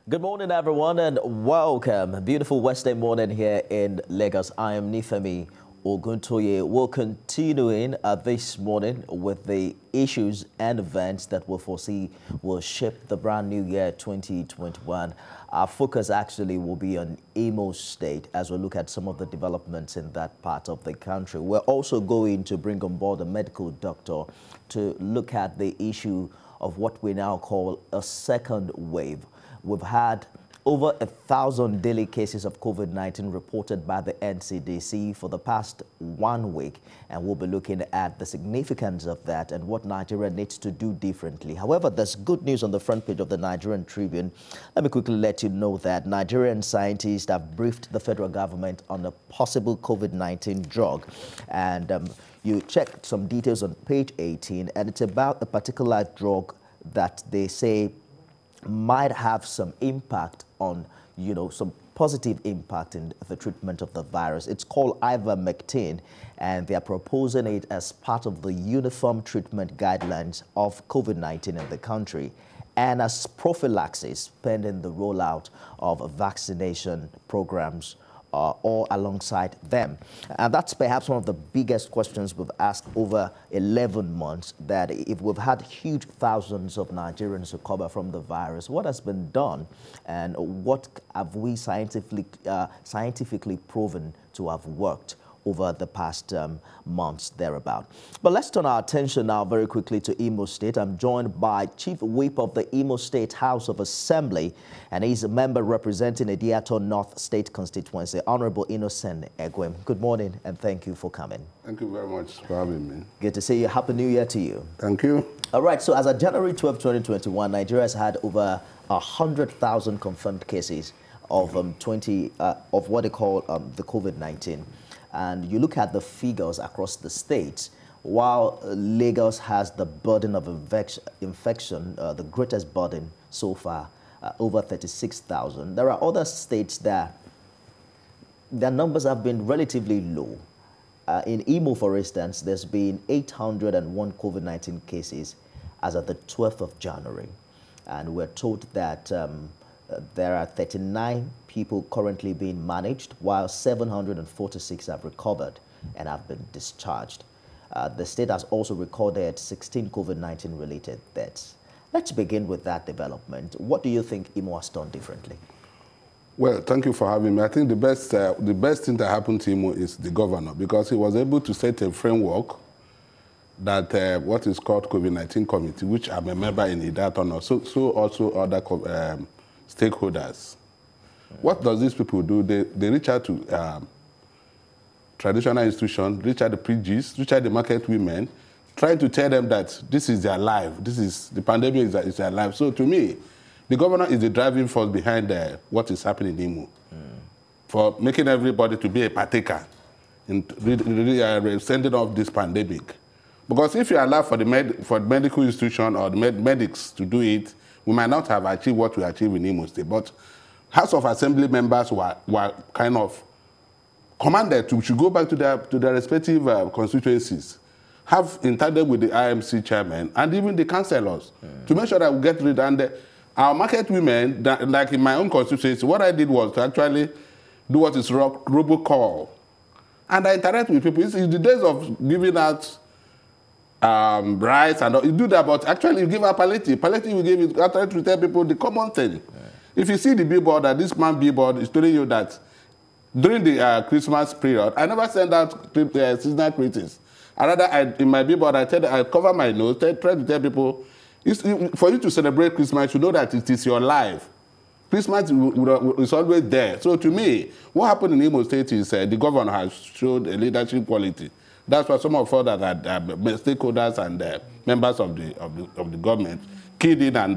Good morning, everyone, and welcome. A beautiful Wednesday morning here in Lagos. I am Nifemi Oguntoye. We're continuing this morning with the issues and events that we foresee will shape the brand new year 2021. Our focus actually will be on Imo State as we look at some of the developments in that part of the country. We're also going to bring on board a medical doctor to look at the issue of what we now call a second wave. We've had over 1,000 daily cases of COVID-19 reported by the NCDC for the past 1 week, and we'll be looking at the significance of that and what Nigeria needs to do differently. However, there's good news on the front page of the Nigerian Tribune. Let me quickly let you know that Nigerian scientists have briefed the federal government on a possible COVID-19 drug, and you check some details on page 18, and it's about a particular drug that they say might have some impact on, some positive impact in the treatment of the virus. It's called ivermectin, and they are proposing it as part of the uniform treatment guidelines of COVID-19 in the country and as prophylaxis pending the rollout of vaccination programs all alongside them. And that's perhaps one of the biggest questions we've asked over 11 months, that if we've had huge thousands of Nigerians recover from the virus, what has been done and what have we scientifically proven to have worked over the past months thereabout. But let's turn our attention now very quickly to Imo State. I'm joined by Chief Whip of the Imo State House of Assembly, and he's a member representing Ediato North State Constituency, Honorable Innocent Egwem. Good morning, and thank you for coming. Thank you very much for having me. Good to see you. Happy New Year to you. Thank you. All right, so as of January 12, 2021, Nigeria has had over 100,000 confirmed cases of of what they call the COVID-19. And you look at the figures across the states, while Lagos has the burden of infection, the greatest burden so far, over 36,000. There are other states that their numbers have been relatively low. In Imo, for instance, there's been 801 COVID-19 cases as of the 12th of January. And we're told that there are 39 people currently being managed, while 746 have recovered and have been discharged. The state has also recorded 16 COVID-19 related deaths. Let's begin with that development. What do you think Imo has done differently? Well, thank you for having me. I think the best thing that happened to Imo is the governor, because he was able to set a framework that what is called COVID-19 committee, which I'm a member in Ediato North, so also other stakeholders. What does these people do? They reach out to traditional institutions, reach out to PGs, reach out to market women, trying to tell them that this is their life, the pandemic is their life. So to me, the governor is the driving force behind what is happening in Imo, for making everybody to be a partaker in sending off this pandemic. Because if you allow for the medical institution or the medics to do it, we might not have achieved what we achieved in Imo State. But House of Assembly members were kind of commanded to go back to their respective constituencies, have in tandem with the IMC chairman and even the councillors to make sure that we get rid. And our market women, like in my own constituency, what I did was to actually do what is robocall. And I interact with people. It's the days of giving out rights and you do that, but actually you give a palliative. Palliative you give it after to tell people the common thing. Yeah. If you see the billboard, that this man billboard is telling you that during the Christmas period, I never send out seasonal greetings. Rather, in my billboard, I cover my nose, try to tell people, for you to celebrate Christmas, you should know that it is your life. Christmas is always there. So to me, what happened in Imo State is the governor has showed a leadership quality. That's why some of us that are stakeholders and members of the government keyed in, and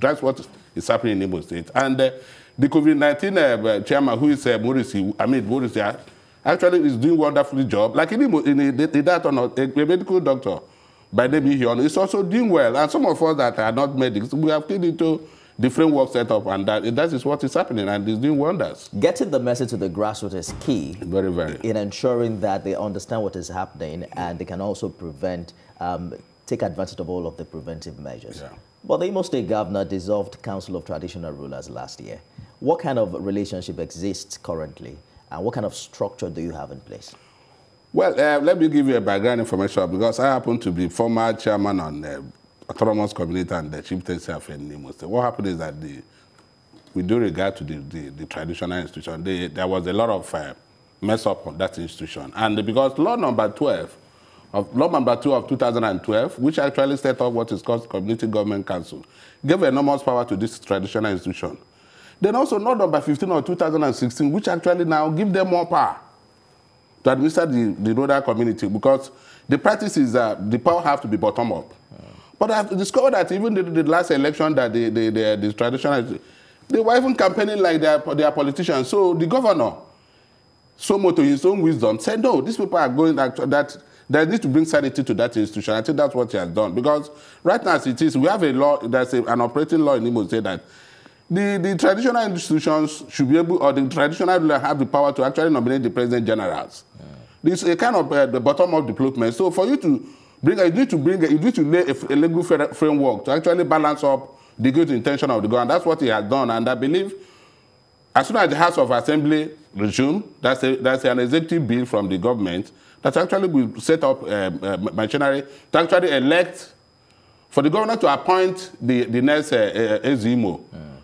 that's what is happening in Imo State. And the COVID-19 chairman, who is Morisi, actually is doing a wonderful job. Like in Ediato North, a medical doctor by name Ihion is also doing well. And some of us that are not medics, we have keyed into the framework set up, and that is what is happening, and it's doing wonders. Getting the message to the grassroots is key. Very, very. In ensuring that they understand what is happening and they can also take advantage of all of the preventive measures. Yeah. But the Imo State governor dissolved Council of Traditional Rulers last year. What kind of relationship exists currently, and what kind of structure do you have in place? Well, let me give you a background information, because I happen to be former chairman on the Autonomous Community and the Chieftaincy Affairs in Imo State. What happened is that with due regard to the traditional institution, there was a lot of mess up on that institution. And because law number 2 of 2012, which actually set up what is called Community Government Council, gave enormous power to this traditional institution. Then also law number 15 of 2016, which actually now give them more power to administer the rural community, because the practice is the power have to be bottom up. But I've discovered that even the last election that the traditional, they were even campaigning like their politicians. So the governor, so much to his own wisdom, said, no, these people are going that they need to bring sanity to that institution. I think that's what he has done. Because right now as it is, we have a law, there's an operating law in Imo State that the traditional institutions should be able, or the traditional ruler have the power to actually nominate the president generals. This is a kind of the bottom-up development. So for you to bring, you need to lay a legal framework to actually balance up the good intention of the government. That's what he has done. And I believe as soon as the House of Assembly resume, that's an executive bill from the government that actually will set up machinery to actually elect, for the governor to appoint the next Ezimo.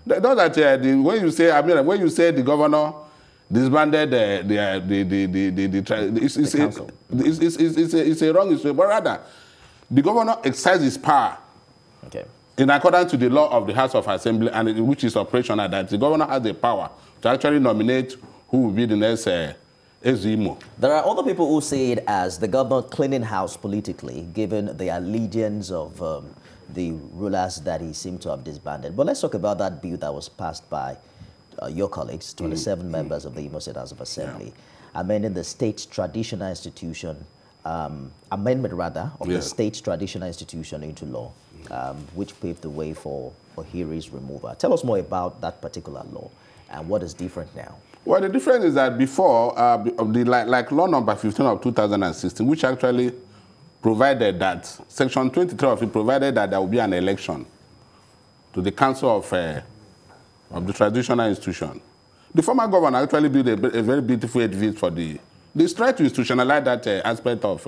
When you say, when you say the governor disbanded it's a wrong issue, but rather the governor exercises his power in accordance to the law of the House of Assembly, and which is operational, that the governor has the power to actually nominate who will be the next Ezimo. There are other people who see it as the governor cleaning house politically, given the allegiance of the rulers that he seemed to have disbanded. But let's talk about that bill that was passed by your colleagues, 27 members of the Imo State House of Assembly, amending the state's traditional institution, amendment rather, of the state's traditional institution into law, which paved the way for Ohiri's removal. Tell us more about that particular law and what is different now. Well, the difference is that before, like law number 15 of 2016, which actually provided that, section 23 of it provided that there will be an election to the council of the traditional institution. The former governor actually built a very beautiful edifice for this try to institutionalize that aspect of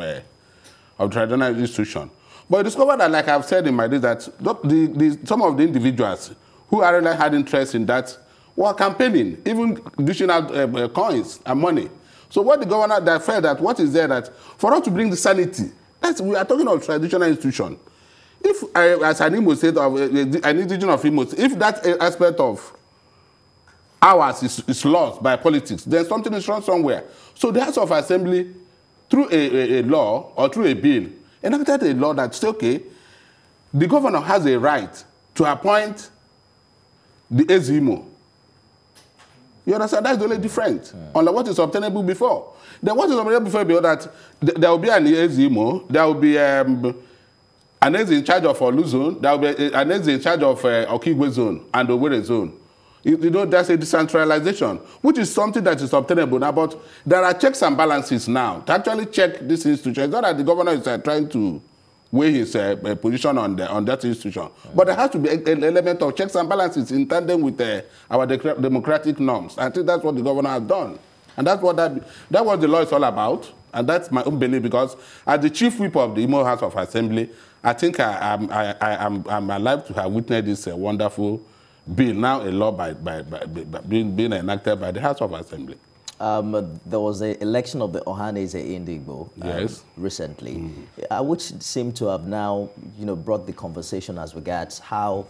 traditional institution. But I discovered that, like I've said in my days, that some of the individuals who really had interest in that were campaigning, even dishing out coins and money. So what the governor that felt that what is there that for us to bring the sanity, we are talking of traditional institution. If as an Imo State, of an indigenous of Imo State, if that aspect of ours is lost by politics, then something is wrong somewhere. So the House of Assembly, through a law or through a bill, enacted a law that says, okay, the governor has a right to appoint the Ezimo. You understand? That's the only difference. Unlike what is obtainable before. Then what is obtainable before is that there will be an Ezimo, there will be an Eze in charge of Olu zone, there will be an Eze in charge of Okigwe zone and Owerri zone. You know, there's a decentralization, which is something that is obtainable now, but there are checks and balances now to actually check this institution. It's not that the governor is trying to weigh his position on that institution, but there has to be an element of checks and balances in tandem with our democratic norms. I think that's what the governor has done. And that's what that was the law is all about. And that's my own belief, because as the chief whip of the Imo House of Assembly, I think I'm alive to have witnessed this wonderful bill, now a law being enacted by the House of Assembly. There was an election of the Ohaneze Indigbo recently, which seemed to have now, brought the conversation as regards how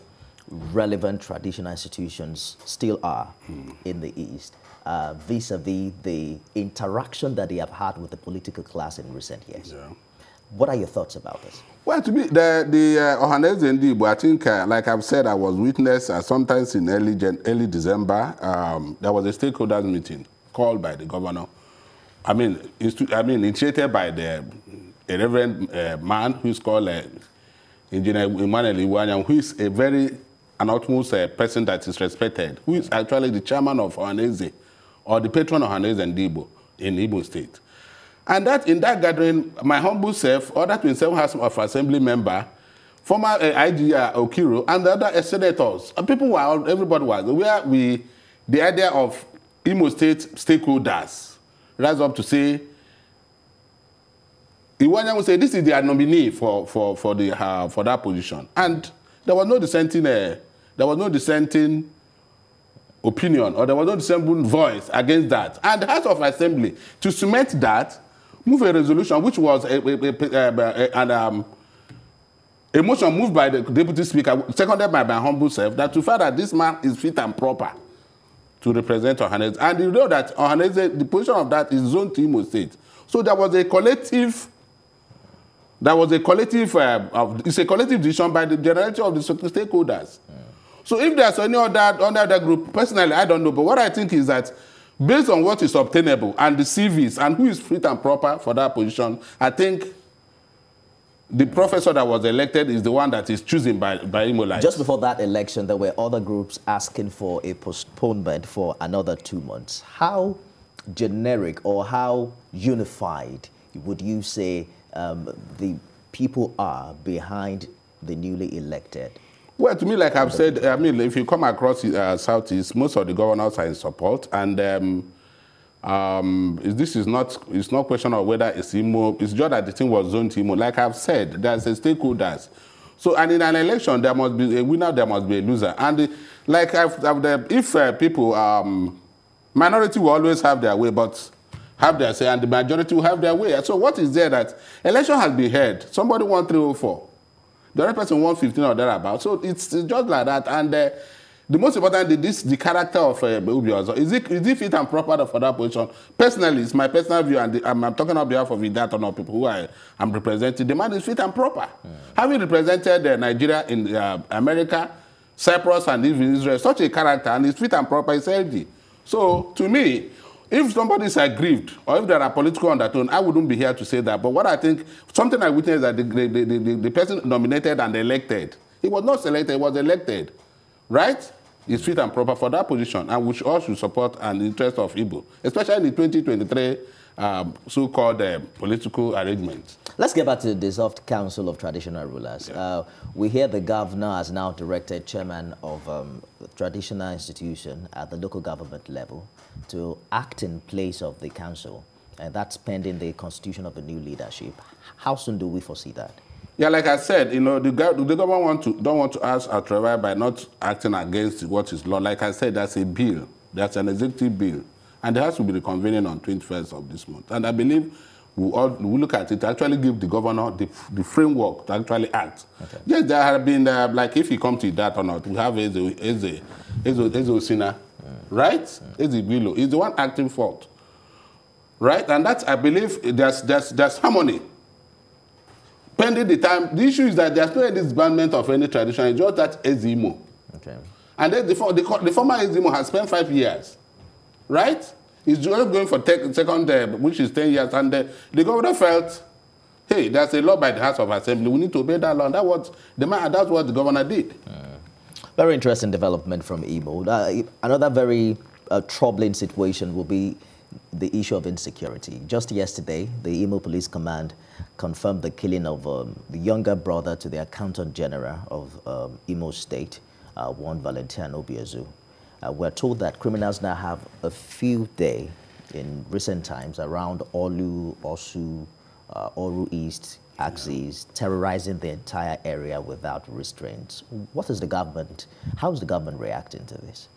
relevant traditional institutions still are in the East, vis-a-vis the interaction that they have had with the political class in recent years. What are your thoughts about this? Well, to me, the Ohaneze Indigbo, I think, like I've said, I was witness sometimes in early December. There was a stakeholders meeting called by the governor. Initiated by a reverend man who is called Engineer Emmanuel Iwanyam, who is a very anonymous person that is respected, who is actually the chairman of Ohaneze, or the patron of Ohaneze Indigbo in Imo State. And that in that gathering, my humble self, other 27 House of Assembly member, former IG Okiro, and the other senators. And people were, everybody was, where the idea of Imo State stakeholders rise up to say, Iwanya would say this is their nominee for that position, and there was no dissenting opinion, or there was no dissenting voice against that. And the House of Assembly, to cement that, move a resolution which was a motion moved by the Deputy Speaker, seconded by my humble self, that to find that this man is fit and proper to represent Ohanese. And you know that Ohanese, the position of that is zoned to Imo State. So there was a collective. It's a collective decision by the generality of the stakeholders. So if there's any other group, personally, I don't know. But what I think is that based on what is obtainable and the CVs and who is fit and proper for that position, I think the professor that was elected is the one that is chosen by Imolites. Just before that election, there were other groups asking for a postponement for another 2 months. How generic or how unified would you say the people are behind the newly elected? Well, to me, like I've said, I mean, if you come across Southeast, most of the governors are in support, and it's not a question of whether it's Imo. It's just that the thing was zoned to Imo. Like I've said, there's a stakeholders. So, and in an election, there must be a winner, there must be a loser. And if people, minority will always have their way, but have their say, and the majority will have their way. So what is there that election has been held? Somebody won 304. The other person won 15 or thereabouts. So it's just like that. And the most important is the character of Ubi also. Is it fit and proper for that position? Personally, it's my personal view, and I'm talking on behalf of that or not people who I'm representing. The man is fit and proper. Having represented Nigeria in America, Cyprus, and even Israel, such a character, and he's fit and proper, is healthy. So to me, if somebody is aggrieved, or if there are political undertones, I wouldn't be here to say that. But what I think, something I witnessed that the person nominated and elected, he was not selected, he was elected, right? He's fit and proper for that position, and we all should support an interest of Igbo, especially in the 2023 so-called political arrangements. Let's get back to the dissolved Council of Traditional Rulers. Yeah. We hear the governor has now directed chairman of the traditional institution at the local government level to act in place of the council, and that's pending the constitution of the new leadership. How soon do we foresee that? Yeah, like I said, you know, the government don't want to ask our trial by not acting against what is law. Like I said, that's a bill. That's an executive bill. And there has to be the convening on 21st of this month. And I believe we look at it to actually give the governor the framework to actually act. Okay. Yes, there have been, like if you come to that or not, we have Eze Osina, right? Eze Bilo is the one acting fault, right? And that's, I believe, there's harmony. Pending the time, the issue is that there's no disbandment of any tradition, it's just that Ezimo. Okay. And then the former Ezimo has spent 5 years, right? He's just going for second, which is 10 years, and the governor felt, hey, there's a law by the House of Assembly, we need to obey that law, and that's what the governor did. Very interesting development from Imo. Another very troubling situation will be the issue of insecurity. Just yesterday, the Imo Police Command confirmed the killing of the younger brother to the Accountant General of Imo State, one Valentino Obiezu. We're told that criminals now have a field day in recent times around Olu, Osu, Oru East, axes, terrorizing the entire area without restraints. What is the government, how is the government reacting to this?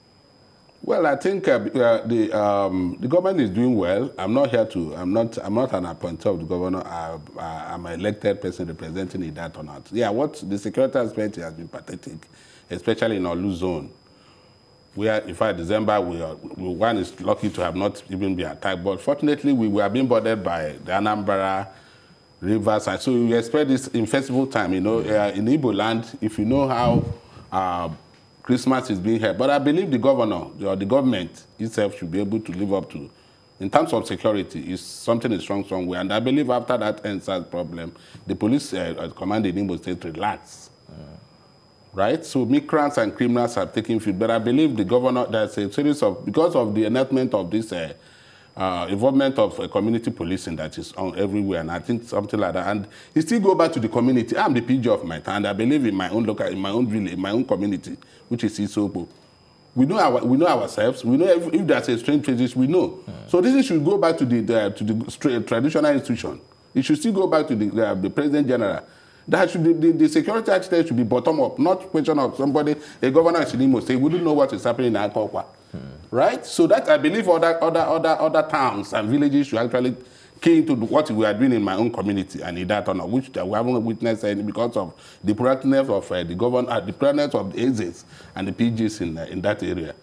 Well, I think the government is doing well. I'm not here to, I'm not an appointee of the governor. I'm an elected person representing it, that or not. Yeah, what the security aspect has been pathetic, especially in Olu zone, where, in fact, December, one is lucky to have not even been attacked. But fortunately, we were being bothered by the Anambra rivers. So we expect this in festival time, you know, in Igbo land, if you know how Christmas is being held. But I believe the governor, or the government itself, should be able to live up to, in terms of security, is something is strong somewhere. And I believe after that NSAS problem, the police command in Imo State relax. Right? So migrants and criminals are taking field. But I believe the governor, there's a series of, because of the enactment of this involvement of community policing that is on everywhere, and I think something like that. And you still go back to the community. I'm the PG of my town. I believe in my own local, in my own village, in my own community, which is Isopo. We know ourselves. We know if there's a strange prejudice, we know. So this should go back to the traditional institution. It should still go back to the President General. That should be, the security architect should be bottom up, not question of somebody, a governor in Sinimo State wouldn't know what is happening in Akokwa. Right? So that I believe other towns and villages should actually key into what we are doing in my own community and in that honor, which we haven't witnessed because of the proactiveness of the governor, the proactiveness of the AZs and the PGs in that area.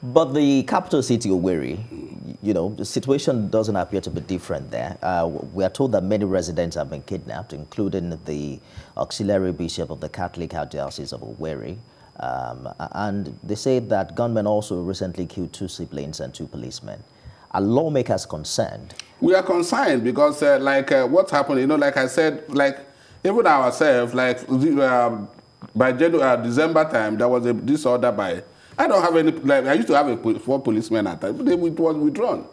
But the capital city, Owerri, you know, the situation doesn't appear to be different there. We are told that many residents have been kidnapped, including the auxiliary bishop of the Catholic Archdiocese of Owerri. And they say that gunmen also recently killed 2 siblings and 2 policemen. Are lawmakers concerned? We are concerned because, what's happened, you know, like I said, like even ourselves, like by December time, there was a disorder by. I don't have any, like, I used to have 4 policemen at time, but it was withdrawn.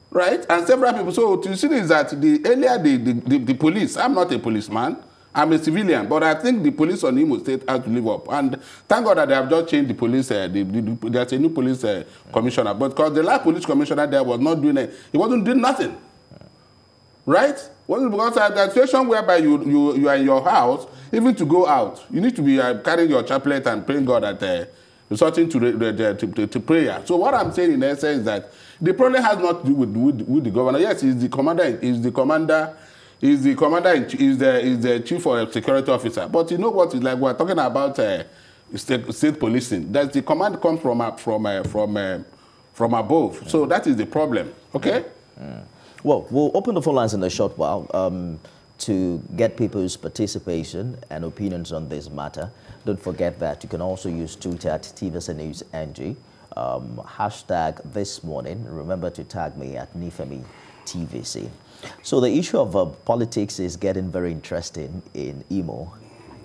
Right? And several people, so to see is that the police, I'm not a policeman, I'm a civilian, but I think the police on Imo State has to live up. And thank God that they have just changed the police, there's a new police commissioner, but because the last police commissioner there was not doing it, he wasn't doing nothing. Right? Well, because the situation whereby you are in your house, even to go out, you need to be carrying your chaplet and praying God that resorting to prayer. So what I'm saying in essence is that the problem has not to do with the governor. Yes, he's the chief or security officer. But you know what it's like? We're talking about state policing. That the command comes from above. So that is the problem. Okay. Well, we'll open the phone lines in a short while to get people's participation and opinions on this matter. Don't forget that you can also use Twitter at TVC News NG. Hashtag this morning. Remember to tag me at Nifemi TVC. So the issue of politics is getting very interesting in Imo.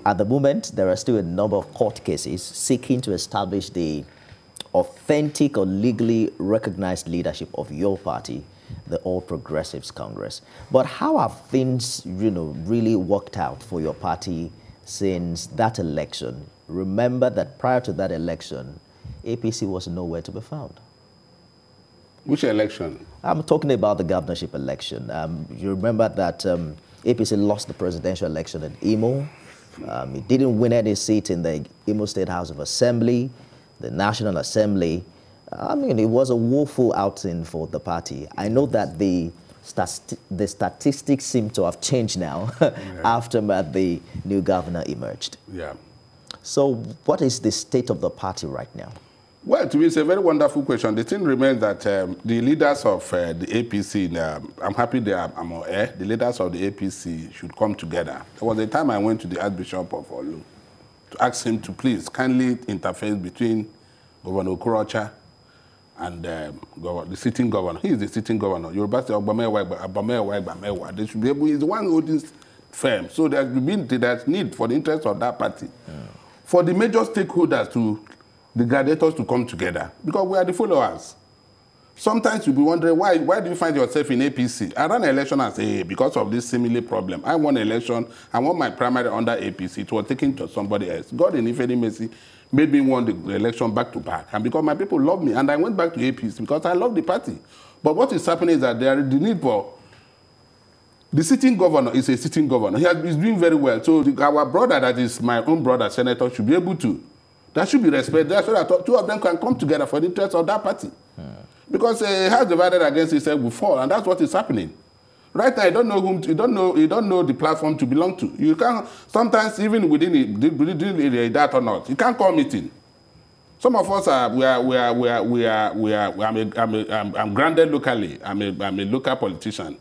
At the moment, there are still a number of court cases seeking to establish the authentic or legally recognized leadership of your party, the All Progressives Congress. But how have things, you know, really worked out for your party since that election? Remember that prior to that election, APC was nowhere to be found. Which election? I'm talking about the governorship election. You remember that APC lost the presidential election in Imo. It didn't win any seat in the Imo State House of Assembly, the National Assembly. I mean, it was a woeful outing for the party. I know that the statistics seem to have changed now after the new governor emerged. Yeah. So what is the state of the party right now? Well, to me, it's a very wonderful question. The thing remains that the leaders of the APC, I'm happy I'm on air, the leaders of the APC should come together. There was a time I went to the Archbishop of Olu to ask him to please kindly interface between Governor Okorocha and the sitting governor. He is the sitting governor. Yoruba say Obamewa. They should be able, he's the one holding firm. So there's need for the interest of that party. For the major stakeholders the gladiators to come together, because we are the followers. Sometimes you'll be wondering, why do you find yourself in APC? I ran an election and say, hey, because of this similar problem, I won an election, I won my primary under APC, it was taken to somebody else. God in infinite mercy made me win the election back to back. And because my people love me, and I went back to APC because I love the party. But what is happening is that there is the need for the sitting governor is a sitting governor. He's doing very well. So our brother, that is my own brother, senator, should be able to. That should be respected. So that 2 of them can come together for the interest of that party. Because a house divided against itself will fall, and that's what is happening. Right now, you don't know whom you don't know the platform to belong to. You can't sometimes even within that or not. You can't call meeting. Some of us I'm grounded locally. I'm a local politician.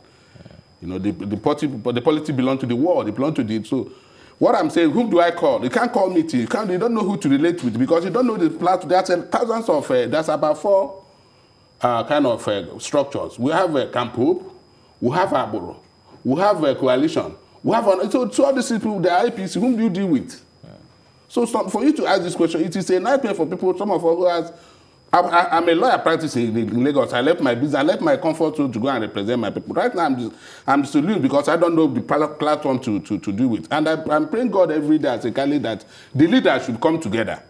You know, the party belong to the world. They belong to the so. What I'm saying, whom do I call? You can't call me. You don't know who to relate with because you don't know the platform. There's thousands of, there's about 4 kind of structures. We have Camp Hope, we have Arboro, we have a coalition, we have so all these people, the IPC, whom do you deal with? So for you to ask this question, it is a nightmare for people, some of us I'm a lawyer practicing in Lagos. I left my business. I left my comfort zone to go and represent my people. Right now, I'm disillusioned because I don't know the platform to do it. And I'm praying God every day as a candidate that the leaders should come together.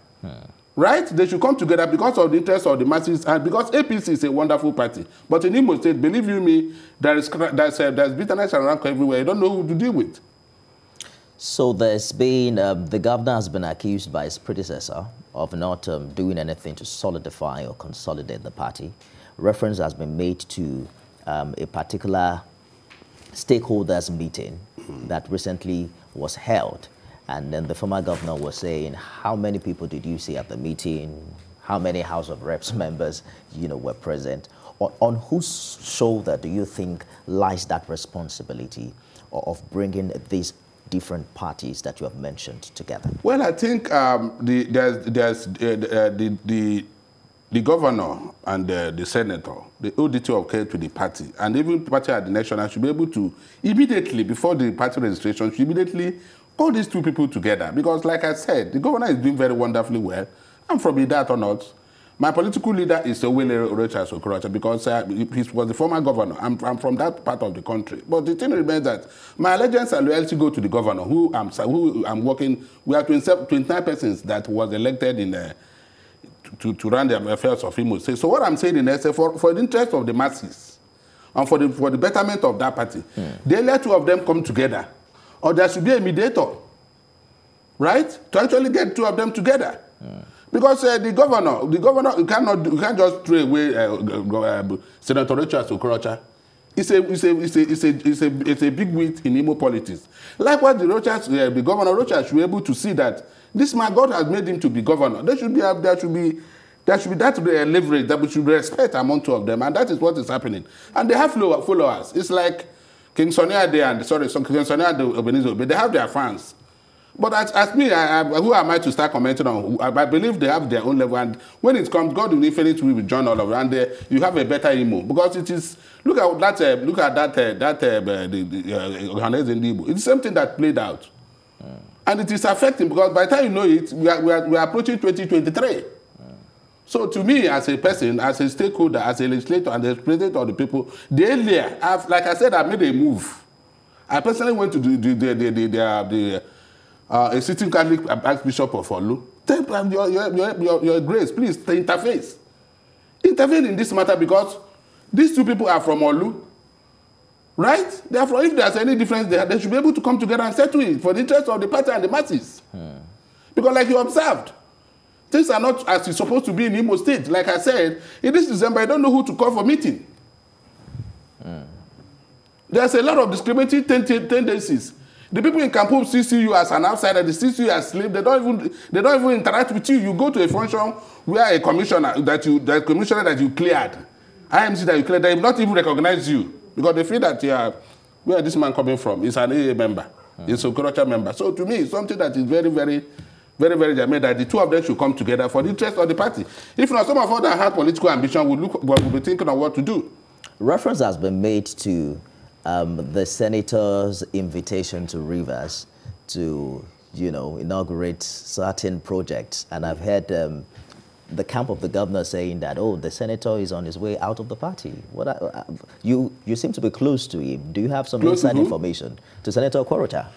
Right? They should come together because of the interest of the masses and because APC is a wonderful party. But in Imo State, believe you me, there's bitterness around everywhere. You don't know who to deal with. So there's been, the governor has been accused by his predecessor of not doing anything to solidify or consolidate the party. Reference has been made to a particular stakeholders meeting that recently was held. And then the former governor was saying, how many people did you see at the meeting? How many House of Reps members, were present? On whose shoulder do you think lies that responsibility of bringing these different parties that you have mentioned together? Well, I think the governor and the senator, the auditor of care to the party, and even party at the national should be able to immediately, before the party registration, should immediately call these two people together. Because like I said, the governor is doing very wonderfully well. I'm from that or not. My political leader is Owele Okorocha because he was the former governor. I'm from that part of the country. But the thing remains that my allegiance and loyalty go to the governor, who I'm working. We are 29 persons that was elected in to run the affairs of Imo State. So what I'm saying is for the interest of the masses and for the betterment of that party, the earlier two of them come together, or there should be a mediator, right, to actually get two of them together. Because the governor, you can't just throw away Senator Richard Okorocha. It's a big wheat in Imo politics. Likewise, the governor Rochas should be able to see that this man, God has made him to be governor. There should be that leverage that we should respect among two of them, and that is what is happening. And they have followers. It's like King Sonny Ade and King Sonny Ade Obenizo, but they have their fans. But as me, who am I to start commenting on? I believe they have their own level, and when it comes, God will infinitely will join all of them, and you have a better Imo, because it is. Look at that. It's the same thing that played out, and it is affecting because by the time you know it, we are approaching 2023. So to me, as a person, as a stakeholder, as a legislator, and the president of the people, the earlier, like I said, I made a move. I personally went to a sitting Catholic Archbishop of Olu. Tell him, your grace, please interface. Intervene in this matter because these two people are from Olu, right? Therefore, if there's any difference there, they should be able to come together and settle it for the interest of the party and the masses. Because like you observed, things are not as it's supposed to be in Imo State. Like I said, in this December, I don't know who to call for meeting. There's a lot of discriminatory tendencies. The people in Kampong still see you as an outsider. They still see you as slave. They don't even interact with you. You go to a function where a commissioner that you cleared, IMC that you cleared, they will not even recognize you because they feel that where this man coming from is an AA member, is a Okorocha member. So to me, it's something that is very, very, very, very germane that the two of them should come together for the interest of the party. If not, some of us that have political ambition will be thinking of what to do. Reference has been made to the senator's invitation to Rivers to, inaugurate certain projects. And I've heard the camp of the governor saying that, oh, the senator is on his way out of the party. You seem to be close to him. Do you have some inside information to Senator Okorocha?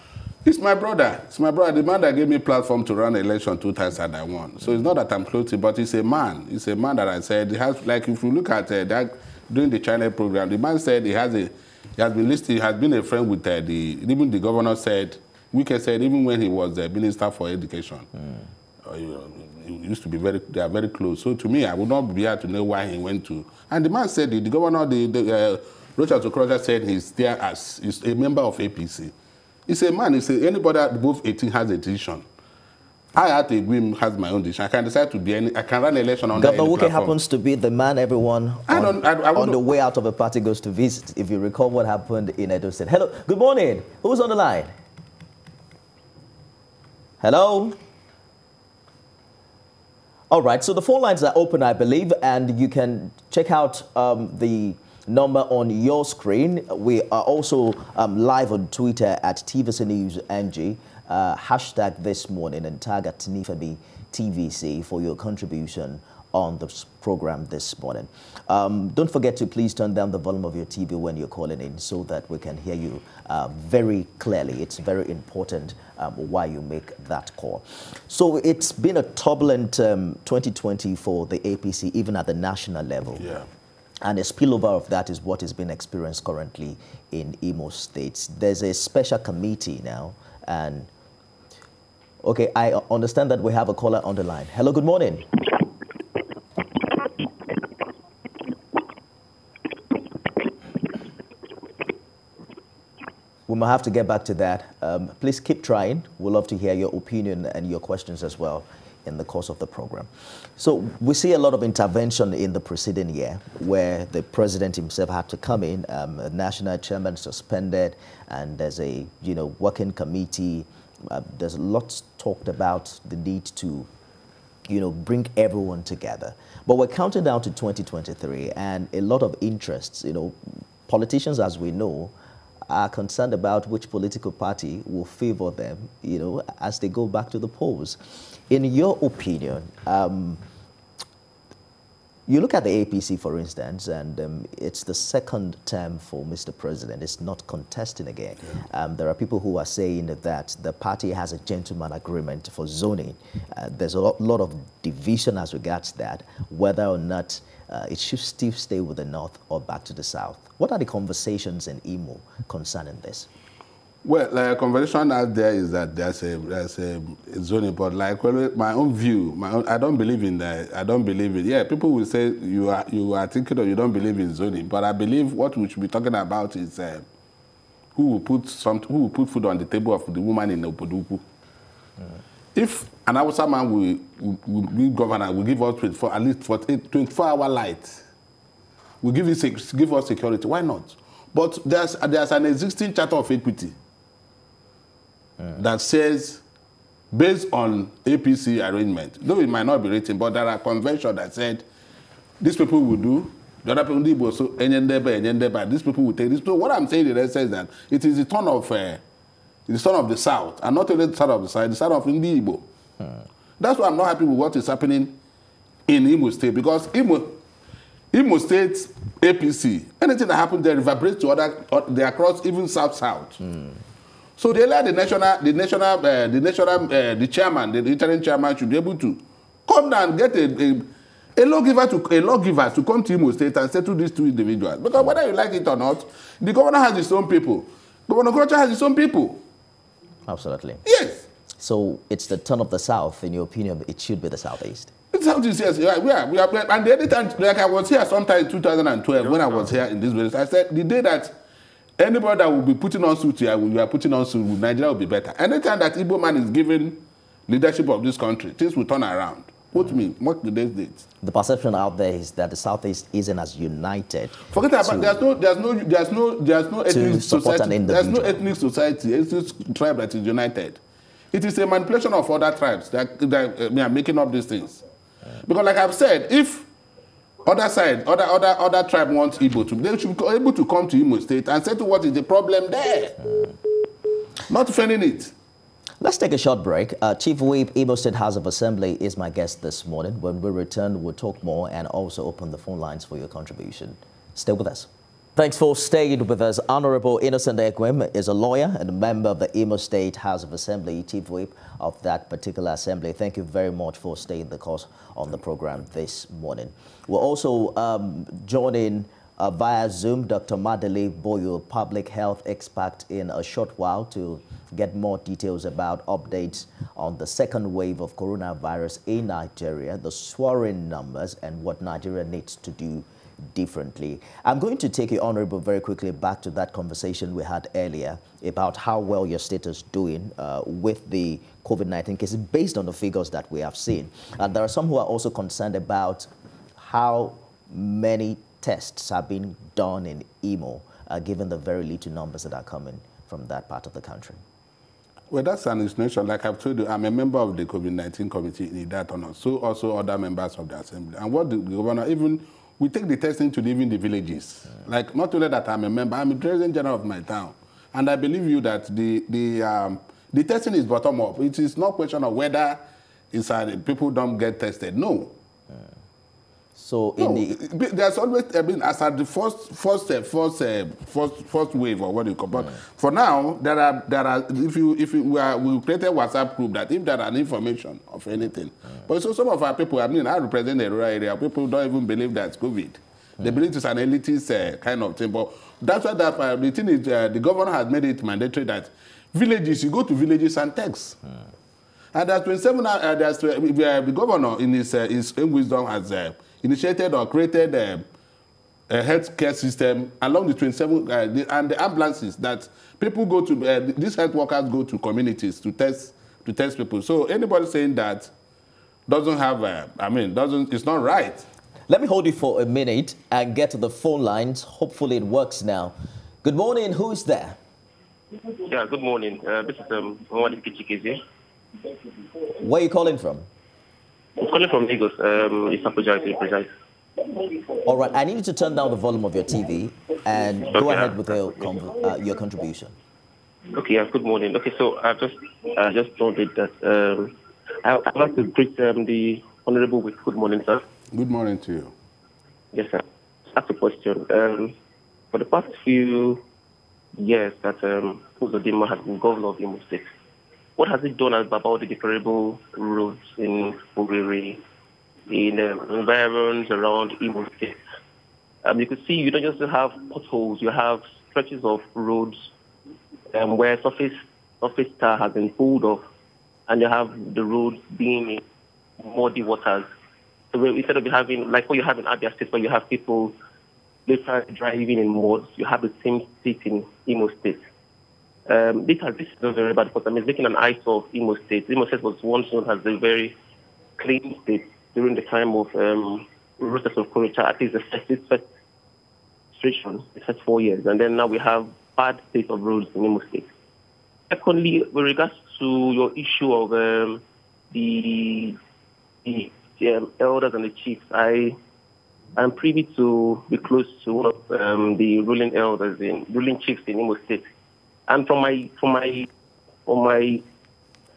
It's my brother. It's my brother. The man that gave me a platform to run an election 2 times and I won. So it's not that I'm close to him, but he's a man. He's a man that I said, he has, like if you look at that during the China program, the man said he has been a friend with even the governor said, Wike said, even when he was the minister for education, he used to be they are very close. So to me, I would not be able to know why he went to. And the man said, the governor, Richard Okorocha said he's there he's a member of APC. He's a man, anybody above 18 has a decision. I had to agree, has my own decision. I can decide to be I can run an election on Governor Wike happens to be the man everyone on the way out of a party goes to visit. If you recall what happened in Edo State. Hello, good morning. Who's on the line? Hello? All right, so the phone lines are open, I believe, and you can check out the number on your screen. We are also live on Twitter at TVC News NG. #this morning and tag at Nifemi TVC for your contribution on this program this morning. Don't forget to please turn down the volume of your TV when you're calling in so that we can hear you very clearly. It's very important why you make that call. So it's been a turbulent 2020 for the APC, even at the national level. Yeah. And a spillover of that is what is being experienced currently in Imo State. There's a special committee now. And, okay, I understand that we have a caller on the line. Hello, good morning. We might have to get back to that. Please keep trying. We'd love to hear your opinion and your questions as well in the course of the program. So we see a lot of intervention in the preceding year where the president himself had to come in, a national chairman suspended, and there's a working committee. There's lots talked about the need to bring everyone together. But we're counting down to 2023 and a lot of interests. Politicians, as we know, are concerned about which political party will favor them, as they go back to the polls. In your opinion, you look at the APC, for instance, and it's the second term for Mr. President. It's not contesting again. Yeah. There are people who are saying that the party has a gentleman agreement for zoning. There's a lot of division as regards that, whether or not it should still stay with the North or back to the South. What are the conversations in Imo concerning this? Well, the conversation out there is that there's a zoning, but like my own view, I don't believe in that. I don't believe it. Yeah, people will say you are thinking or you don't believe in zoning, but I believe what we should be talking about is who will put food on the table of the woman in Opoduku. If an Hausa man will be governor, will give us at least 24-hour light, will give us security. Why not? But there's an existing charter of equity that says, based on APC arrangement, though it might not be written, but there are conventions that said these people will do, the other people will also, these people will take this. So what I'm saying is that it is the turn of the South, and not only the South of the South, the South of Igbo. That's why I'm not happy with what is happening in Imo State, because Imo State APC, anything that happens there reverberates to they are across even South-South. So the chairman, the interim chairman should be able to come down and get a lawgiver to come to Imo State and settle these two individuals. Because whether you like it or not, the governor has his own people. Governor Krocha has his own people. Absolutely. Yes. So it's the turn of the South, in your opinion, it should be the Southeast. It's Southeast, yes. We are. And the other time, like I was here sometime in 2012, when I was here in this place, I said the day that anybody that will be putting on suit here, we are putting on suit, Nigeria will be better. Anytime that Igbo man is given leadership of this country, things will turn around. What today's date? The perception out there is that the Southeast isn't as united. Forget about there's no ethnic society. There's no ethnic society, ethnic tribe that is united. It is a manipulation of other tribes that are making up these things. Because, like I've said, if other tribe wants Igbo to, they should be able to come to Imo State and say to what is the problem there, not defending it. Let's take a short break. Chief Whip, Imo State House of Assembly, is my guest this morning. When we return, we'll talk more and also open the phone lines for your contribution. Stay with us. Thanks for staying with us. Honorable Innocent Ekwem is a lawyer and a member of the Imo State House of Assembly, Chief Whip of that particular assembly. Thank you very much for staying the course on the program this morning. We're also joining via Zoom Dr. Madele Boyo, public health expert, in a short while to get more details about updates on the second wave of coronavirus in Nigeria, the soaring numbers, and what Nigeria needs to do differently. I'm going to take you, Honorable, very quickly back to that conversation we had earlier about how well your state is doing with the COVID-19 cases based on the figures that we have seen. And there are some who are also concerned about how many tests have been done in Imo, given the very little numbers that are coming from that part of the country. Well, that's an insinuation. Like I've told you, I'm a member of the COVID-19 committee in that, so also other members of the assembly. And what the governor, even we take the testing to even the villages. Like, not only that I'm a member, I'm the president general of my town. And I believe you that the testing is bottom up. It is not a question of whether people don't get tested. No. So in there's always, I mean, as at the first wave or what do you call it. For now, there are if we created WhatsApp group that if there are information of anything, but so some of our people, I mean, I represent the rural area. People don't even believe that's COVID. They believe it's an elitist kind of thing. But that's why the thing is, the governor has made it mandatory that villages, you go to villages and text. And there's 27, the governor in his own wisdom has initiated or created a healthcare system along the 27 and the ambulances that people go to, these health workers go to communities to test people. So anybody saying that doesn't have, it's not right. Let me hold you for a minute and get to the phone lines. Hopefully it works now. Good morning. Who is there? Yeah, good morning. This is Mwadi Kichikezi. Where are you calling from? I'm calling from Lagos. It's Abuja, to be precise. All right. I need you to turn down the volume of your TV and go ahead with your contribution. Okay, yeah, good morning. Okay, so I just told it that I'd like to greet the Honorable with good morning, sir. Good morning to you. Yes, sir. That's a question. For the past few years that Uzodinma has been governor of Imo State, what has it done about the deplorable roads in Owerri, in environs around Imo State? You can see you don't just have potholes, you have stretches of roads where surface tar has been pulled off, and you have the roads being in muddy waters. So instead of having, like what you have in Abia State, where you have people literally driving in mud, you have the same state in Imo State. This is not very bad because it's making an eyesore of Imo State. Imo State was once known as a very clean state during the time of Roses of Koricha, at least the first administration, the first 4 years. And then now we have bad state of roads in Imo State. Secondly, with regards to your issue of the elders and the chiefs, I am privy to be close to one of the ruling chiefs in Imo State. And from my information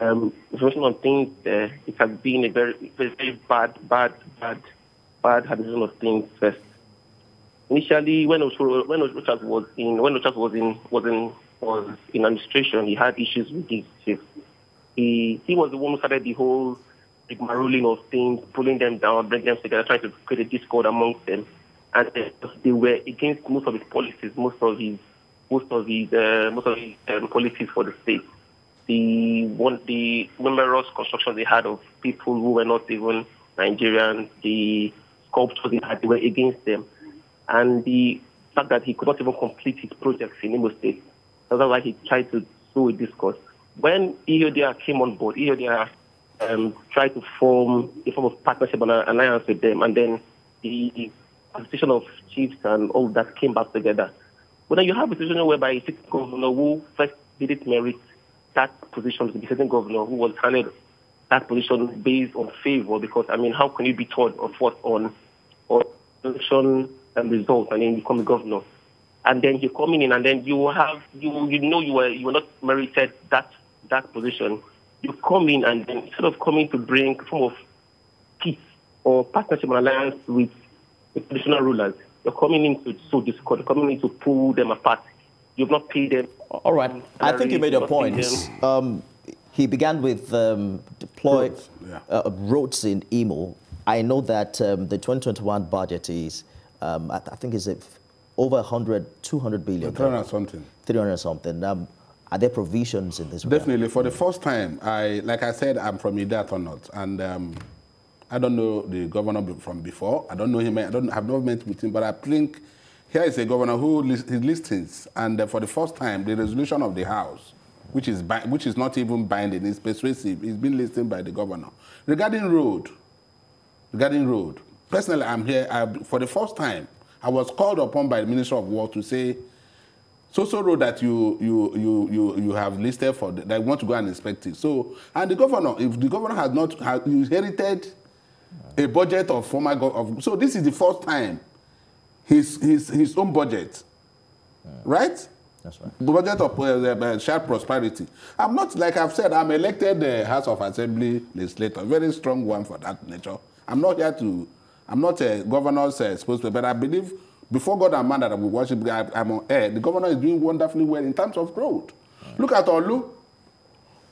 on things, it has been a very, very bad handling of things first. Initially, when Richard was in administration, he had issues with these chiefs. He was the one who started the whole rigmaroling of things, pulling them down, bringing them together, trying to create a discord amongst them, and they were against most of his policies, most of his policies for the state. The numerous constructions they had of people who were not even Nigerians, the sculptures they had, they were against them, and the fact that he could not even complete his projects in Imo State. That's why he tried to sow a discourse. When EODR came on board, EODR tried to form a form of partnership and alliance with them, and then the association of chiefs and all that came back together. But then you have a situation whereby a sitting governor who first didn't merit that position to be sitting governor, who was handed that position based on favor, because, I mean, how can you be third or fourth on election results and then become a governor? And then you come in and then you were not merited that position. You come in and then instead of coming to bring a form of peace or partnership and alliance with the traditional rulers, you're coming in to sow discord, you're coming in to pull them apart. You've not paid them. All right. I think you made your point. He began with deployed roads in Imo. I know that the 2021 budget is, I think, is over 200 billion. 300 something. 300 something. Are there provisions in this? Definitely. For the first time, like I said, I'm from Idat or not, and I don't know the governor from before. I don't know him. I've never met with him, but I think here is a governor who listens, and for the first time, the resolution of the House, which is not even binding, is persuasive. It's been listened by the governor. Regarding road, personally, I'm here for the first time. I was called upon by the Minister of War to say, so road that you have listed for that you want to go and inspect it. So, and the governor, if the governor has not inherited a budget of former government, so this is the first time his own budget, right? That's right. The budget of shared prosperity. I'm not, like I've said, I'm elected House of Assembly legislator, very strong one for that nature. I'm not here to I'm not a governor's spokesman, but I believe before God and man that we worship, I'm on air. The governor is doing wonderfully well in terms of growth. Look at Olu.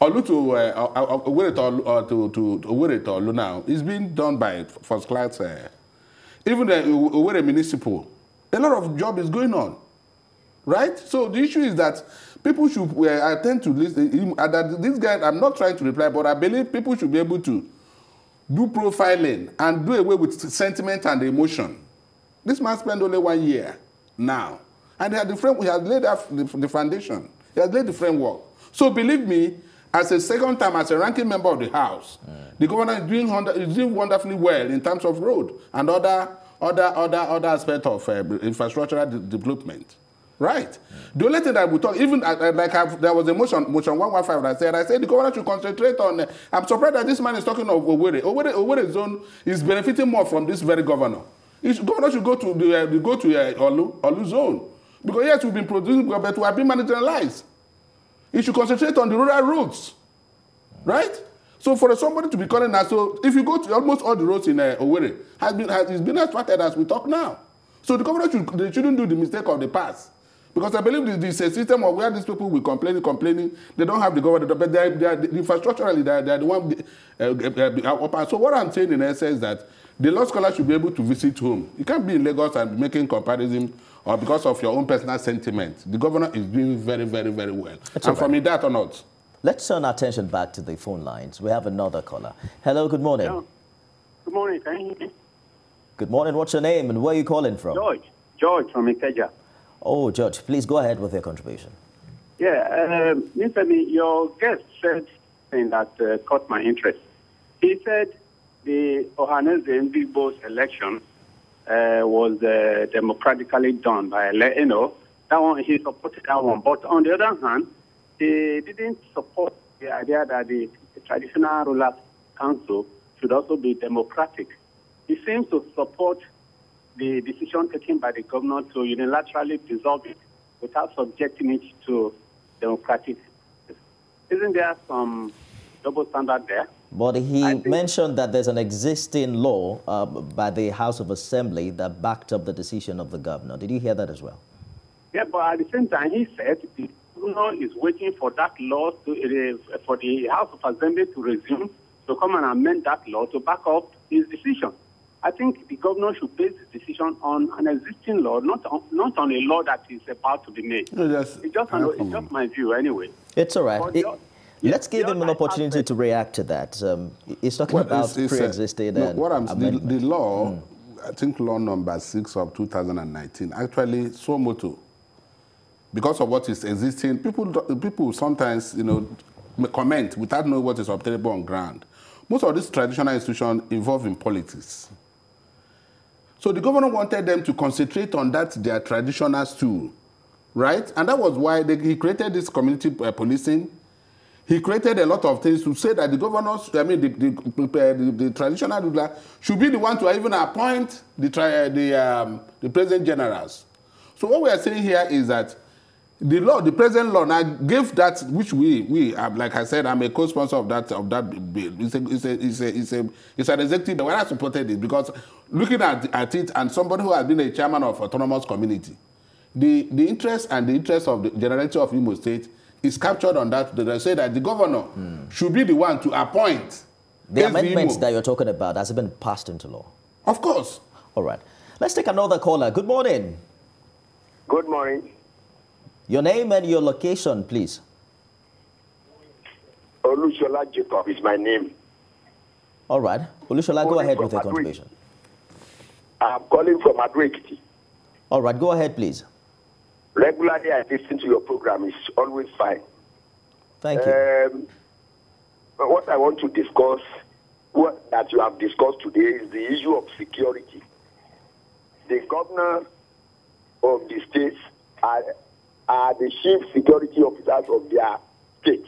Olu to Owerri to Olu now. It's being done by first class. Even the Owerri municipal. A lot of job is going on. Right? So the issue is that people should attend to listen. This guy, I'm not trying to reply, but I believe people should be able to do profiling and do away with sentiment and emotion. This man spent only 1 year now. And he has laid the foundation. He has laid the framework. So believe me, as a second time, as a ranking member of the House, the governor is doing wonderfully well in terms of road and other aspects of infrastructural development. Right. The only thing that we talk, even there was a motion 115 that I said the governor should concentrate on. I'm surprised that this man is talking of Owerri. Owerri zone is benefiting more from this very governor. Governor should go to Olu zone, because yes, we've been producing, but we have been marginalized. He should concentrate on the rural roads, right? So for somebody to be calling us, so if you go to almost all the roads in Owerri, it's been started as we talk now. So the governor shouldn't do the mistake of the past. Because I believe this is a system of where these people will complaining. They don't have the government, but infrastructurally, they're the one. So what I'm saying in essence is that the law scholar should be able to visit home. You can't be in Lagos and making comparison or because of your own personal sentiment. The governor is doing very, very, very well. And for me, that or not. Let's turn our attention back to the phone lines. We have another caller. Hello, good morning. Hello. Good morning. Can you hear me? Good morning. What's your name and where are you calling from? George from Ikeja. Oh, George, please go ahead with your contribution. Yeah, Mr. your guest said something that caught my interest. He said the Ohaneze Ndigbo's election was democratically done by, that one, he supported that one. But on the other hand, he didn't support the idea that the traditional rulers council should also be democratic. He seems to support the decision taken by the governor to unilaterally dissolve it without subjecting it to democratic. Isn't there some double standard there? But he mentioned that there's an existing law by the House of Assembly that backed up the decision of the governor. Did you hear that as well? Yeah, but at the same time, he said the governor is waiting for that law for the House of Assembly to resume, to come and amend that law to back up his decision. I think the governor should base his decision on an existing law, not on a law that is about to be made. No, it's just my view anyway. It's all right. Let's give him an opportunity to react to that. He's talking about pre-existing the law, I think law number 6 of 2019, actually, so moto. Because of what is existing, people sometimes, comment without knowing what is obtainable on ground. Most of these traditional institutions involve in politics. So the governor wanted them to concentrate on that, their traditional stool, right? And that was why he created this community policing. He created a lot of things to say that the governors, the traditional ruler should be the one to even appoint the president generals. So what we are saying here is that the present law now gave that, which we like I said, I'm a co-sponsor of that bill. It's an executive that when I supported it, because looking at it, and somebody who has been a chairman of autonomous community, the interest and the interest of the generality of Imo State is captured on that. They say that the governor should be the one to appoint the amendments that you're talking about. Has it been passed into law? Of course. All right. Let's take another caller. Good morning. Good morning. Your name and your location, please. Olushola Jacob is my name. All right. Olushola, go ahead with your contribution. I'm calling from Adwekiti. All right. Go ahead, please. Regularly, I listen to your program. It's always fine. Thank you. What I want to discuss, that you have discussed today, is the issue of security. The governor of the states are the chief security officers of their state,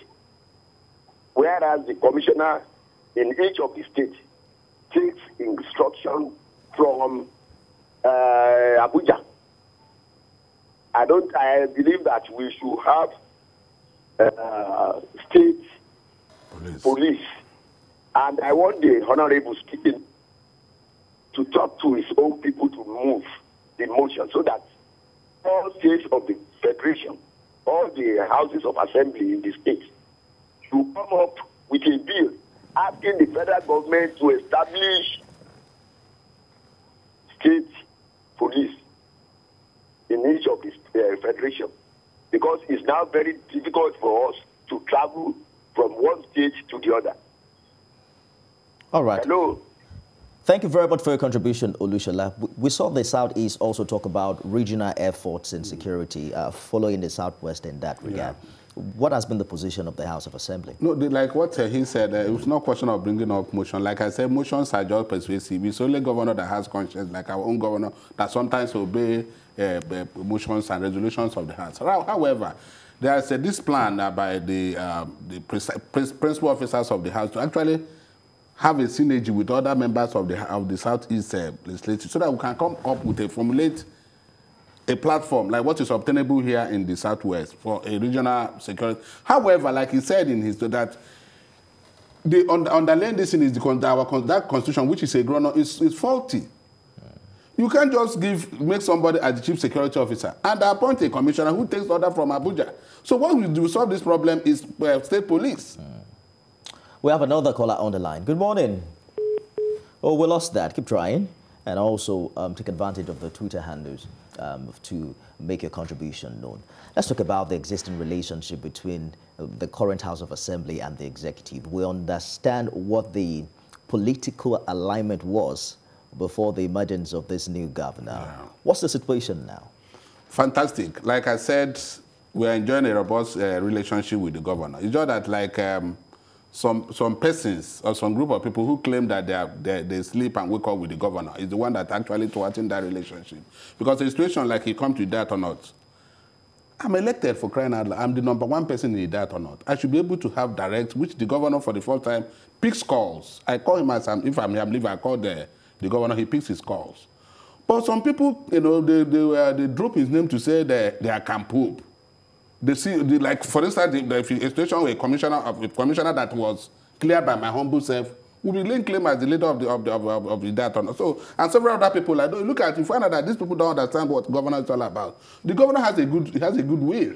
whereas the commissioner in each of the states takes instruction from Abuja. I believe that we should have state police. And I want the honorable speaking to talk to his own people to move the motion so that all states of the federation, all the houses of assembly in the state, to come up with a bill asking the federal government to establish state police in each of the federation, because it's now very difficult for us to travel from one state to the other. All right. Hello. Thank you very much for your contribution, Olushola. We saw the Southeast also talk about regional efforts in security following the Southwest in that regard. Yeah. What has been the position of the House of Assembly? No, like what he said, it was no question of bringing up motion. Like I said, motions are just persuasive. It's only governor that has conscience, like our own governor, that sometimes obey motions and resolutions of the House. However, there is this plan by the principal officers of the House to actually have a synergy with other members of the Southeast legislature so that we can come up with formulate a platform like what is obtainable here in the Southwest for a regional security. However, like he said in his that the underlying this is that constitution, which is a grown is faulty. You can't just make somebody as the chief security officer and appoint a commissioner who takes order from Abuja. So what we do to solve this problem is state police. We have another caller on the line. Good morning. Oh, we lost that. Keep trying. And also take advantage of the Twitter handles to make your contribution known. Let's talk about the existing relationship between the current House of Assembly and the executive. We understand what the political alignment was before the emergence of this new governor. Yeah. What's the situation now? Fantastic. Like I said, we're enjoying a robust relationship with the governor. It's just that like some persons or some group of people who claim that they sleep and wake up with the governor is the one that actually thwarting that relationship. Because the situation like he come to that or not, I'm elected for crying out loud. I'm the #1 person in that or not. I should be able to have direct, which the governor for the first time picks calls. I call him as if I'm leaving, I call the governor, he picks his calls. But some people, you know, they drop his name to say they are Camp Hope. They see, like, for instance, the situation with a commissioner that was cleared by my humble self will be laying claim as the leader of the data. So, and several other people, like, look at, you find out that these people don't understand what governor is all about. The governor has a good will,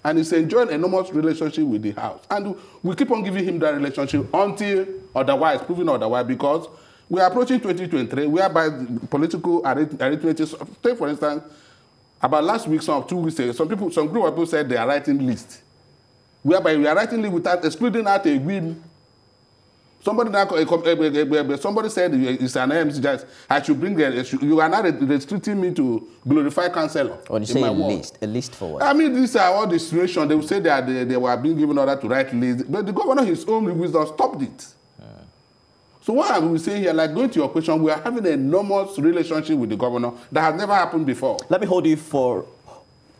and he's enjoying an enormous relationship with the House. And we keep on giving him that relationship until otherwise, proven otherwise, because we are approaching 2023, whereby political arithmetic, take for instance, about last week, 2 weeks ago, some group of people said they are writing list. Whereby we are writing list without excluding out a win. Somebody said it's an AMC that I should bring you are not restricting me to glorify councillor. When you say a list for what? I mean, these are all the situations. They will say that they were being given order to write list, but the governor, his own wisdom, stopped it. So what I will say here, like going to your question, we are having an enormous relationship with the governor that has never happened before. Let me hold you for,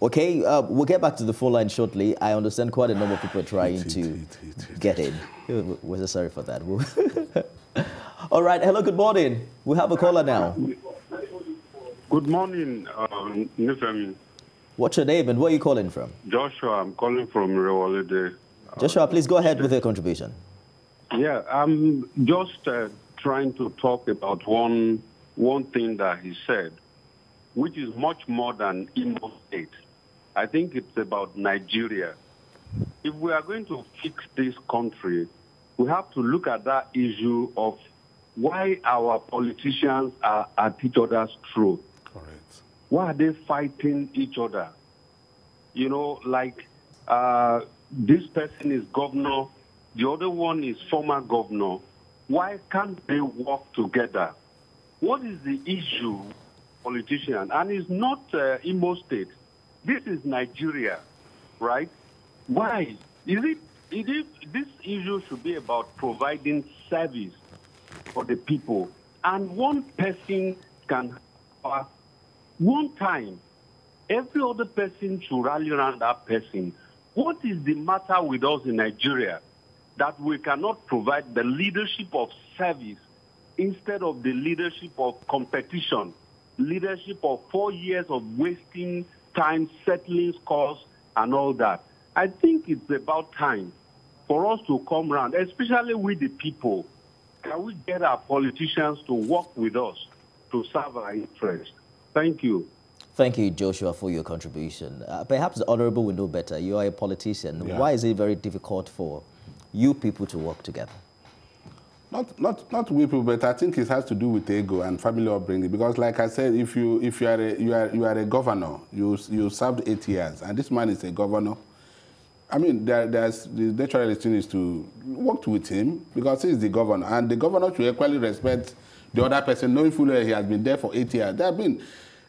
okay, we'll get back to the phone line shortly. I understand quite a number of people are trying to get in. We're so sorry for that. All right, hello, good morning. We have a caller now. Good morning, Nifemi. What's your name and where are you calling from? Joshua, I'm calling from Rewolide. Joshua, please go ahead with your contribution. Yeah, I'm just trying to talk about one thing that he said, which is much more than Imo State. I think it's about Nigeria. If we are going to fix this country, we have to look at that issue of why our politicians are at each other's throat. Correct. Why are they fighting each other? You know, like this person is governor, the other one is former governor. Why can't they work together? What is the issue, politician? And it's not Imo State. This is Nigeria, right? Why? This issue should be about providing service for the people. And one person can, one time, every other person should rally around that person. What is the matter with us in Nigeria that we cannot provide the leadership of service instead of the leadership of competition, leadership of 4 years of wasting time, settling scores, and all that? I think it's about time for us to come around, especially with the people. Can we get our politicians to work with us to serve our interest. Thank you. Thank you, Joshua, for your contribution. Perhaps the Honorable will know better. You are a politician. Yeah. Why is it very difficult for you people to work together? Not with people, but I think it has to do with ego and family upbringing. Because, like I said, if you are a governor, you served 8 years, and this man is a governor. I mean, there's the natural thing is to work with him because he is the governor, and the governor should equally respect the other person, knowing fully he has been there for 8 years. There have been,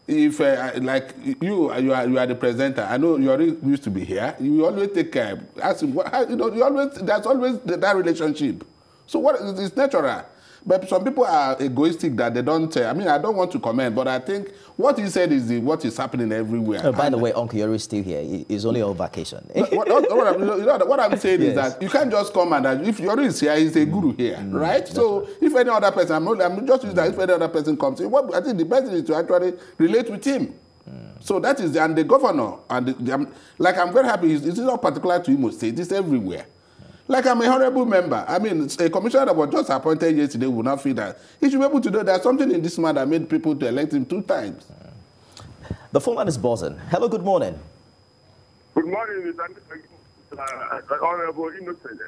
if like you are the presenter, I know you already used to be here. You always take care. Ask him, you know, there's always that relationship. So what is natural. But some people are egoistic that they don't. I mean, I don't want to comment, but I think what he said is what is happening everywhere. Oh, by the way, Uncle Yori is still here. He's only on vacation. What I'm saying is that you can't just come and if Yori is here, he's a guru here, right? So right. If any other person, I'm just using that. If any other person comes in, I think the best thing is to actually relate with him. So that is, and the governor, and like I'm very happy. It's not particular to Imo State. It's everywhere. Like I'm a honorable member. I mean, a commissioner that was just appointed yesterday will not feel that. He should be able to know there's something in this man that made people to elect him 2 times. The phone line is buzzing. Hello, good morning. Good morning, Mr. Honorable Innocent.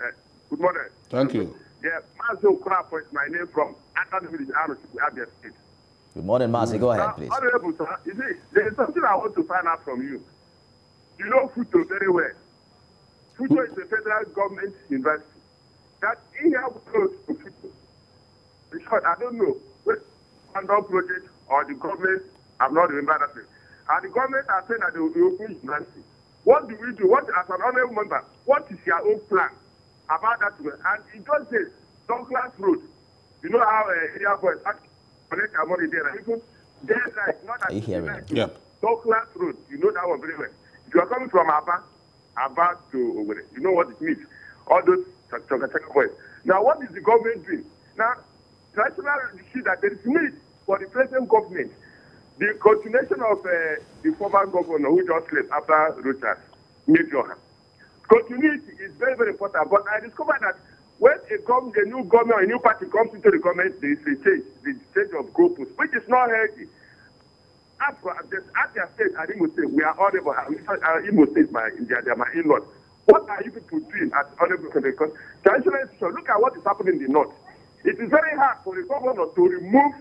Good morning. Thank you. Yeah, Mazo Krapo is my name from Academy Village, Abia State. Good morning, Mazi. Go ahead, please. Honorable, sir, you see, there is something I want to find out from you. You know Futo very well. Futo is a federal government university. That in here close to Futo. Because I don't know whether the project or the government, I'm not remember that thing. And the government are saying that they will be open university. What do we do? What, as an honorable member, what is your own plan about that? And it just says, Douglas Road. You know how area boys connect our money there. People, there, like, not that. Are you hearing it? Yep. Douglas Road. You know that one very well. If you are coming from Aba to Owerri, you know what it means. All those chaka boys. Now, what is the government doing? Now, national see that there is need for the present government. The continuation of the former governor who just left after Richard Major. Continuity is very, very important. But I discovered that when a new governor, a new party comes into the government, there is a change, the change of goalposts, which is not healthy. As their state, and Imo State, we are honorable. Imo State, they are my in-laws. What are you people doing as honorable? Because traditional institution, look at what is happening in the north. It is very hard for the governor to remove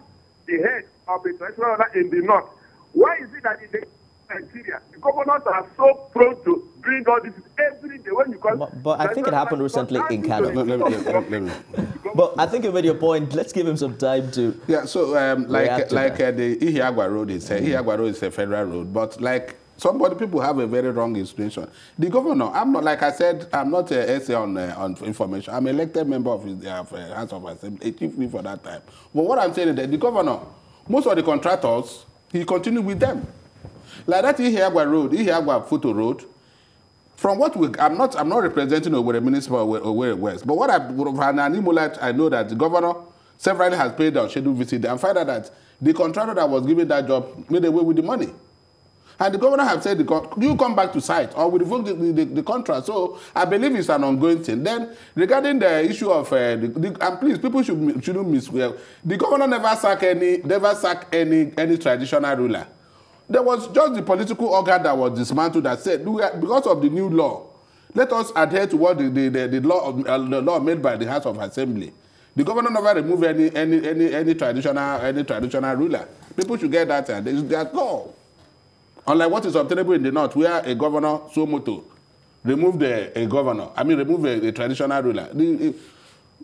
the head of a traditional order in the north. Why is it that in the Nigeria, the governors are so prone to doing all this every day when you come? But I think it happened recently in Kano. Let me. But I think you made your point. Let's give him some time to. Yeah, so the Ihiagwa Road is Ihiagwa Road is a federal road, but like people have a very wrong information. The governor, I'm not, like I said, I'm not an essay on information. I'm an elected member of the House of Assembly, a chief whip for that time. But what I'm saying is that the governor, most of the contractors, he continued with them. Like that Ihiagwa Road, Ihiagwa Photo Road. From what I'm not representing Owerri Municipal or Owerri West, but what I know that the governor severally has paid our scheduled visit and found out that the contractor that was given that job made away with the money. And the governor have said, you come back to site or we revoke the contract. So I believe it's an ongoing thing. Then regarding the issue of, and please, people shouldn't miss well. The governor never sack any traditional ruler. There was just the political organ that was dismantled that said, because of the new law, let us adhere to what the law made by the House of Assembly. The governor never removed any traditional ruler. People should get that. They are go. Unlike what is obtainable in the north, where a governor, Somoto, removed remove a traditional ruler.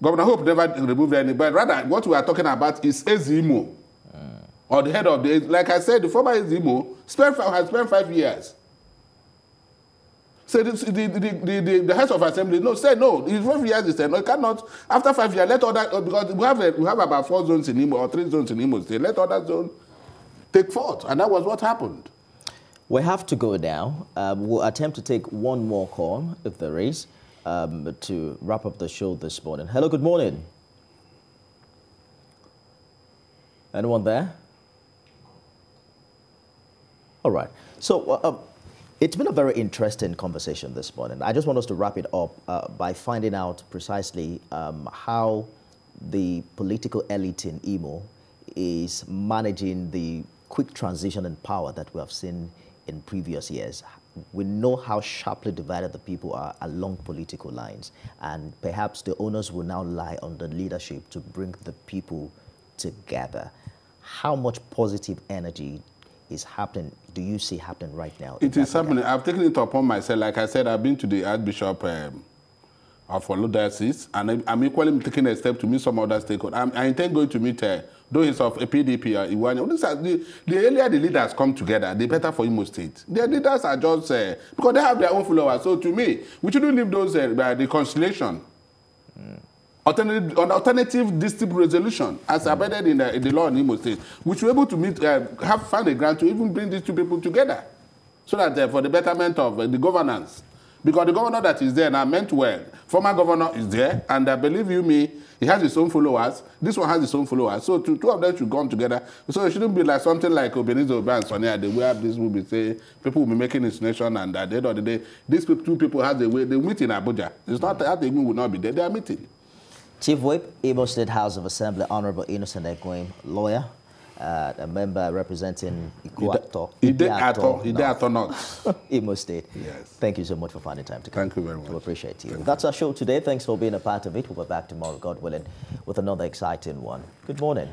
Governor Hope never removed any, but rather what we are talking about is Ezimo, or the head of the, like I said, the former Ezimo has spent 5 years. So the House of Assembly, it's 5 years. They said, no, it cannot, after 5 years, let other, because we have about 4 zones in Imo, or 3 zones in Imo State, let other zones take forth. And that was what happened. We have to go now. We'll attempt to take one more call, if there is, to wrap up the show this morning. Hello, good morning. Anyone there? All right. So it's been a very interesting conversation this morning. I just want us to wrap it up by finding out precisely how the political elite in Imo is managing the quick transition in power that we have seen in previous years. We know how sharply divided the people are along political lines, and perhaps the onus will now lie on the leadership to bring the people together. How much positive energy is happening, do you see happening right now? It is happening. I've taken it upon myself. Like I said, I've been to the Archbishop of Olu Diocese, and I'm equally taking a step to meet some other stakeholders. I intend going to meet, though he's of a PDP or Iwanya. The earlier the leaders come together, the better for Imo State. Their leaders are just, because they have their own followers. So to me, we shouldn't leave those by the conciliation. Alternative dispute resolution, as embedded in the law in Imo State, which we're able to meet, find a grant to even bring these two people together, so that for the betterment of the governance. Because the governor that is there now meant well. Former governor is there, and believe you me, he has his own followers. This one has his own followers. So two of them should come together. So it shouldn't be like something like Obenizo Oba and Sonia, the way this will be say people will be making insinuation, and at the end of the day, these two people have the way they meet in Abuja. It's not that they will not be there. They are meeting. Chief Whip, Imo State House of Assembly, Honorable Innocent Ekwim, lawyer, a member representing Ide-Ato Imo State. Yes. Thank you so much for finding time to come. Thank you very much. We appreciate you. That's our show today. Thanks for being a part of it. We'll be back tomorrow, God willing, with another exciting one. Good morning.